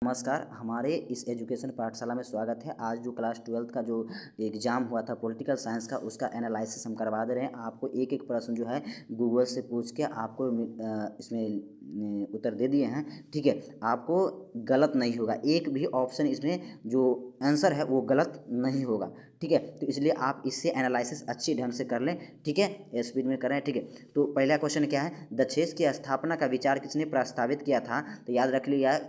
नमस्कार, हमारे इस एजुकेशन पाठशाला में स्वागत है। आज जो क्लास 12th का जो एग्ज़ाम हुआ था पॉलिटिकल साइंस का, उसका एनालिसिस हम करवा दे रहे हैं। आपको एक एक प्रश्न जो है गूगल से पूछ के आपको इसमें उत्तर दे दिए हैं। ठीक है, आपको गलत नहीं होगा, एक भी ऑप्शन इसमें जो आंसर है वो गलत नहीं होगा। ठीक है, तो इसलिए आप इससे एनालिसिस अच्छी ढंग से कर लें। ठीक है, स्पीड में करें। ठीक है, तो पहला क्वेश्चन क्या है, दक्षेस की स्थापना का विचार किसने प्रस्तावित किया था? तो याद रख लिया,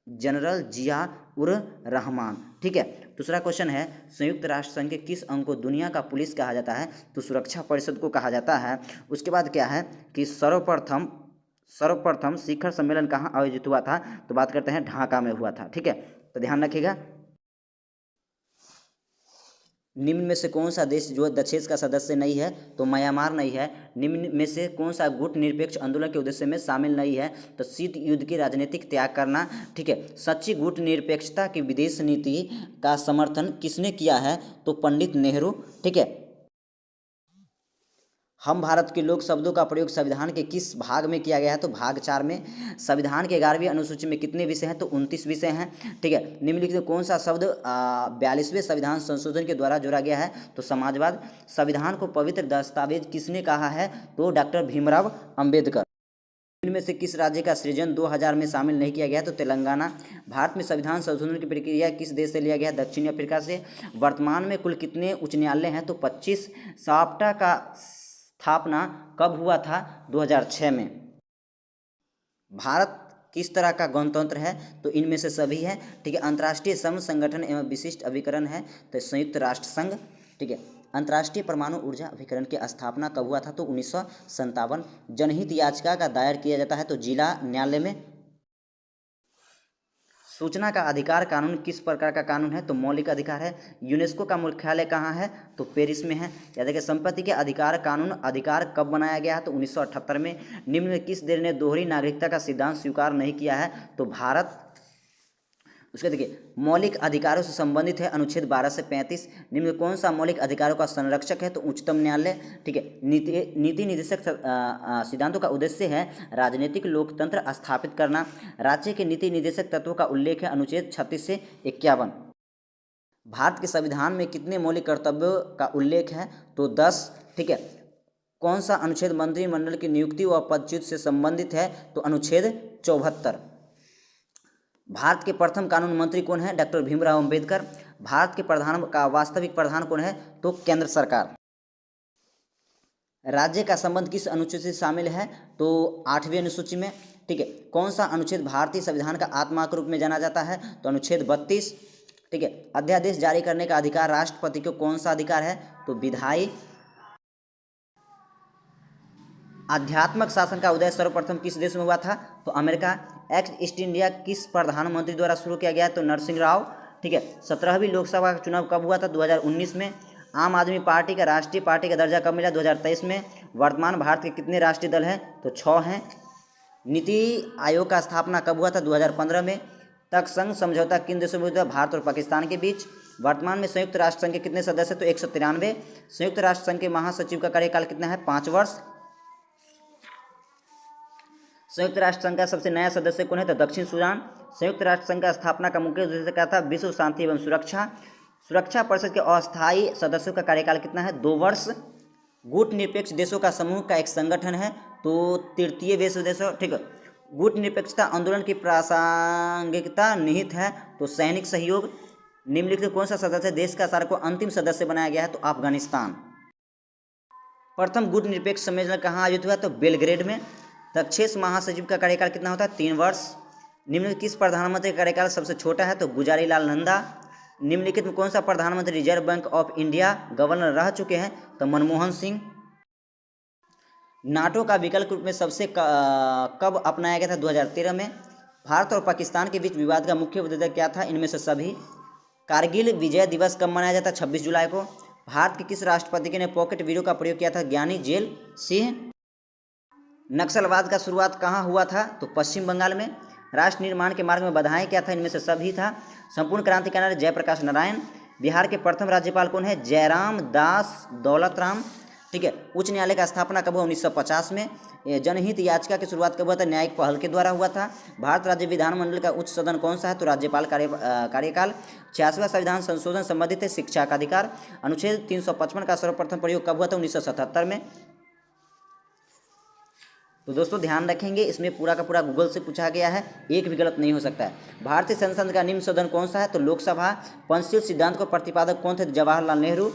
जनरल जिया उर रहमान। ठीक है, दूसरा क्वेश्चन है, संयुक्त राष्ट्र संघ के किस अंग को दुनिया का पुलिस कहा जाता है? तो सुरक्षा परिषद को कहा जाता है। उसके बाद क्या है कि सर्वप्रथम शिखर सम्मेलन कहाँ आयोजित हुआ था? तो बात करते हैं ढाका में हुआ था। ठीक है, तो ध्यान रखिएगा। निम्न में से कौन सा देश जो दक्षेस का सदस्य नहीं है? तो म्यांमार नहीं है। निम्न में से कौन सा गुट निरपेक्ष आंदोलन के उद्देश्य में शामिल नहीं है? तो शीत युद्ध की राजनीतिक त्याग करना। ठीक है, सच्ची गुट निरपेक्षता की विदेश नीति का समर्थन किसने किया है? तो पंडित नेहरू। ठीक है, हम भारत के लोक शब्दों का प्रयोग संविधान के किस भाग में किया गया है? तो भाग 4 में। संविधान के 11वीं अनुसूची में कितने विषय हैं? तो 29 विषय हैं। ठीक है, निम्नलिखित में कौन सा शब्द 42वें संविधान संशोधन के द्वारा जोड़ा गया है? तो समाजवाद। संविधान को पवित्र दस्तावेज किसने कहा है? तो डॉक्टर भीमराव अंबेडकर। इनमें से किस राज्य का सृजन 2000 में शामिल नहीं किया गया? तो तेलंगाना। भारत में संविधान संशोधन की प्रक्रिया किस देश से लिया गया? दक्षिण अफ्रीका से। वर्तमान में कुल कितने उच्च न्यायालय हैं? तो 25। साप्टा का स्थापना कब हुआ था? 2006 में। भारत किस तरह का गणतंत्र है? तो इनमें से सभी है। ठीक है, अंतर्राष्ट्रीय श्रम संगठन एवं विशिष्ट अभिकरण है तो संयुक्त राष्ट्र संघ। ठीक है, अंतर्राष्ट्रीय परमाणु ऊर्जा अभिकरण की स्थापना कब हुआ था? तो 1957। जनहित याचिका का दायर किया जाता है तो जिला न्यायालय में। सूचना का अधिकार कानून किस प्रकार का कानून है? तो मौलिक अधिकार है। यूनेस्को का मुख्यालय कहाँ है? तो पेरिस में है। याद रखिए, संपत्ति के अधिकार कानून अधिकार कब बनाया गया है? तो 1978 में। निम्न में किस देश ने दोहरी नागरिकता का सिद्धांत स्वीकार नहीं किया है? तो भारत। उसके देखिए, मौलिक अधिकारों से संबंधित है अनुच्छेद 12 से 35। निम्न में कौन सा मौलिक अधिकारों का संरक्षक है? तो उच्चतम न्यायालय। ठीक है, नीति निर्देशक सिद्धांतों का उद्देश्य है राजनीतिक लोकतंत्र स्थापित करना। राज्य के नीति निर्देशक तत्वों का उल्लेख है अनुच्छेद 36 से 51। भारत के संविधान में कितने मौलिक कर्तव्यों का उल्लेख है? तो 10। ठीक है, कौन सा अनुच्छेद मंत्रिमंडल की नियुक्ति व पदच्युत से संबंधित है? तो अनुच्छेद 74। भारत के प्रथम कानून मंत्री कौन है? डॉक्टर भीमराव अंबेडकर। भारत के प्रधान का वास्तविक प्रधान कौन है? तो केंद्र सरकार। राज्य का संबंध किस अनुच्छेद से शामिल है? तो 8वीं अनुसूची में। ठीक है, कौन सा अनुच्छेद भारतीय संविधान का आत्मा के रूप में जाना जाता है? तो अनुच्छेद 32। ठीक है, अध्यादेश जारी करने का अधिकार राष्ट्रपति को कौन सा अधिकार है? तो विधायी। आध्यात्मक शासन का उदय सर्वप्रथम किस देश में हुआ था? तो अमेरिका। एक्ट ईस्ट इंडिया किस प्रधानमंत्री द्वारा शुरू किया गया? तो नरसिंह राव। ठीक है, 17वीं लोकसभा का चुनाव कब हुआ था? 2019 में। आम आदमी पार्टी का राष्ट्रीय पार्टी का दर्जा कब मिला? 2023 में। वर्तमान भारत के कितने राष्ट्रीय दल हैं? तो 6 हैं। नीति आयोग का स्थापना कब हुआ था? 2015 में। तक संघ समझौता किन देशों में हुआ? भारत और पाकिस्तान के बीच। वर्तमान में संयुक्त राष्ट्र संघ के कितने सदस्य? तो 193। संयुक्त राष्ट्र संघ के महासचिव का कार्यकाल कितना है? 5 वर्ष। संयुक्त राष्ट्र संघ का सबसे नया सदस्य कौन है? तो दक्षिण सूडान। संयुक्त राष्ट्र संघ का स्थापना का मुख्य उद्देश्य क्या था? विश्व शांति एवं सुरक्षा। सुरक्षा परिषद के अस्थायी सदस्यों का कार्यकाल कितना है? 2 वर्ष। गुट निरपेक्ष देशों का समूह का एक संगठन है तो तृतीय विश्व देशों। ठीक है, गुट निरपेक्षता आंदोलन की प्रासंगिकता निहित है तो सैनिक सहयोग। निम्नलिखित कौन सा सदस्य देश का सार्क को अंतिम सदस्य बनाया गया है? तो अफगानिस्तान। प्रथम गुट निरपेक्ष सम्मेलन कहाँ आयोजित हुआ? तो बेलग्रेड में। दक्षेस महासचिव का कार्यकाल कितना होता है? 3 वर्ष। निम्नलिखित किस प्रधानमंत्री का कार्यकाल सबसे छोटा है? तो गुजारीलाल नंदा। निम्नलिखित में कौन सा प्रधानमंत्री reserve bank of India governor रह चुके हैं? तो मनमोहन सिंह। नाटो का विकल्प रूप में सबसे कब अपनाया गया था? 2013 में। भारत और पाकिस्तान के बीच विवाद का मुख्य उद्देश्य क्या था? इनमें से सभी। कारगिल विजय दिवस कब मनाया जाता है? 26 जुलाई को। भारत के किस राष्ट्रपति ने पॉकेट वीडियो का प्रयोग किया था? ज्ञानी जेल सिंह। नक्सलवाद का शुरुआत कहाँ हुआ था? तो पश्चिम बंगाल में। राष्ट्र निर्माण के मार्ग में बाधाएं क्या था? इनमें से सभी था। संपूर्ण क्रांतिकारी जयप्रकाश नारायण। बिहार के प्रथम राज्यपाल कौन है? जयराम दास दौलत राम। ठीक है। उच्च न्यायालय का स्थापना कब हुआ? 1950 में। जनहित याचिका की शुरुआत कब हुआ था? न्यायिक पहल के द्वारा हुआ था। भारत राज्य विधानमंडल का उच्च सदन कौन सा है? तो राज्यपाल कार्यकाल। 86वां संविधान संशोधन संबंधित है शिक्षा का अधिकार। अनुच्छेद 355 का सर्वप्रथम प्रयोग कब हुआ था? 1977 में। तो दोस्तों ध्यान रखेंगे, इसमें पूरा का पूरा गूगल से पूछा गया है, एक भी गलत नहीं हो सकता है। भारतीय संसद का निम्न सदन कौन सा है? तो लोकसभा। पंचशील सिद्धांत को प्रतिपादक कौन थे? जवाहरलाल नेहरू।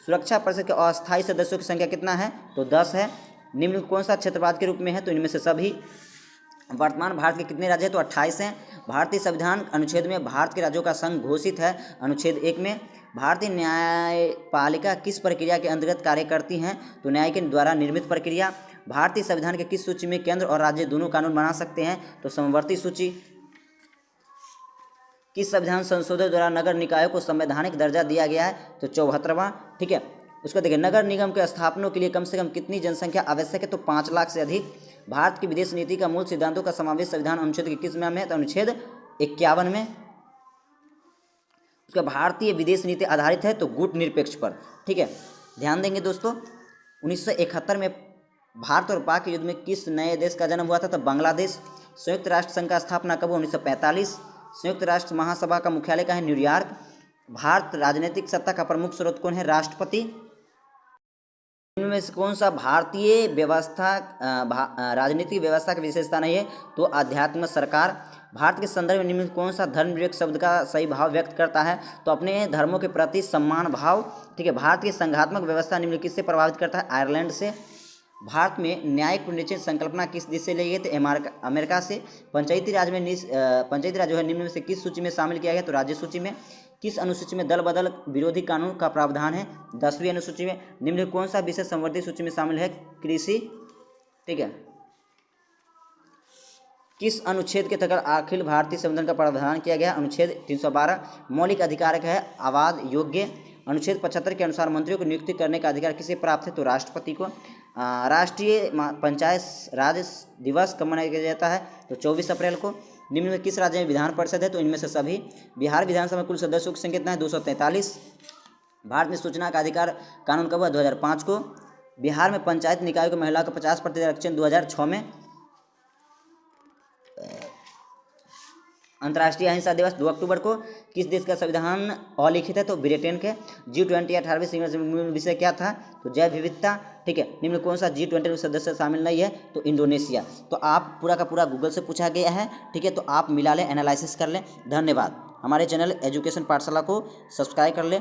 सुरक्षा परिषद के अस्थायी सदस्यों की संख्या कितना है? तो 10 है। निम्न कौन सा क्षेत्रवाद के रूप में है? तो इनमें से सभी। वर्तमान भारत के कितने राज्य हैं? तो 28 हैं। भारतीय संविधान अनुच्छेद में भारत के राज्यों का संघ घोषित है, अनुच्छेद 1 में। भारतीय न्यायपालिका किस प्रक्रिया के अंतर्गत कार्य करती हैं? तो न्याय के द्वारा निर्मित प्रक्रिया। भारतीय संविधान के किस सूची में केंद्र और राज्य दोनों कानून बना सकते हैं? तो समवर्ती सूची। किस संविधान संशोधन द्वारा नगर निकायों को संवैधानिक दर्जा दिया गया है? तो 74वां। ठीक है। उसको देखिए, नगर निगम के स्थापना के लिए कम से कम कितनी जनसंख्या आवश्यक है? तो 5 लाख से अधिक। भारत की विदेश नीति का मूल सिद्धांतों का समावेश संविधान अनुच्छेद के किस में है? तो अनुच्छेद 51 में। उसका भारतीय विदेश नीति आधारित है तो गुट निरपेक्ष पर। ठीक है, ध्यान देंगे दोस्तों। 1971 में भारत और पाक युद्ध में किस नए देश का जन्म हुआ था? तो बांग्लादेश। संयुक्त राष्ट्र संघ का स्थापना कब हुआ? 1945। संयुक्त राष्ट्र महासभा का मुख्यालय कहाँ है? न्यूयॉर्क। भारत राजनीतिक सत्ता का प्रमुख स्रोत कौन है? राष्ट्रपति। इनमें से कौन सा भारतीय व्यवस्था राजनीतिक व्यवस्था की विशेषता नहीं है? तो आध्यात्म सरकार। भारत के संदर्भ में निम्न कौन सा धर्मनिरपेक्ष शब्द का सही भाव व्यक्त करता है? तो अपने धर्मों के प्रति सम्मान भाव। ठीक है। भारत की संघात्मक व्यवस्था निम्न किससे प्रभावित करता है? आयरलैंड से। भारत में न्यायिक पुनरीक्षण संकल्पना किस देश से ली गई? तो अमेरिका से। पंचायती राज जो है निम्न में से किस सूची में शामिल किया गया? तो राज्य सूची में। किस अनुसूची में दल बदल विरोधी कानून का प्रावधान है? 10वीं अनुसूची में। निम्न कौन सा विषय संवर्धित सूची में शामिल है? कृषि। ठीक है। किस अनुच्छेद के तहत अखिल भारतीय संविधान का प्रावधान किया गया? अनुच्छेद 312। मौलिक अधिकार है आवाज योग्य। अनुच्छेद 75 के अनुसार मंत्रियों को नियुक्ति करने का अधिकार किसे प्राप्त है? तो राष्ट्रपति को। राष्ट्रीय पंचायत राज दिवस कब मनाया जाता है? तो 24 अप्रैल को। निम्न में किस राज्य में विधान परिषद है? तो इनमें से सभी। बिहार विधानसभा में कुल सदस्यों की संख्या कितना है? 243। भारत में सूचना का अधिकार कानून कब हुआ? 2005 को। बिहार में पंचायत निकायों को महिलाओं का 50% आरक्षण 2006 में। अंतर्राष्ट्रीय अहिंसा दिवस 2 अक्टूबर को। किस देश का संविधान अलिखित है? तो ब्रिटेन के। G20 18वीं शिखर विषय क्या था? तो जैव विविधता। ठीक है। निम्न कौन सा G20 में सदस्य शामिल नहीं है? तो इंडोनेशिया। तो आप पूरा का पूरा गूगल से पूछा गया है। ठीक है, तो आप मिला लें, एनालिसिस कर लें। धन्यवाद। हमारे चैनल एजुकेशन पाठशाला को सब्सक्राइब कर लें।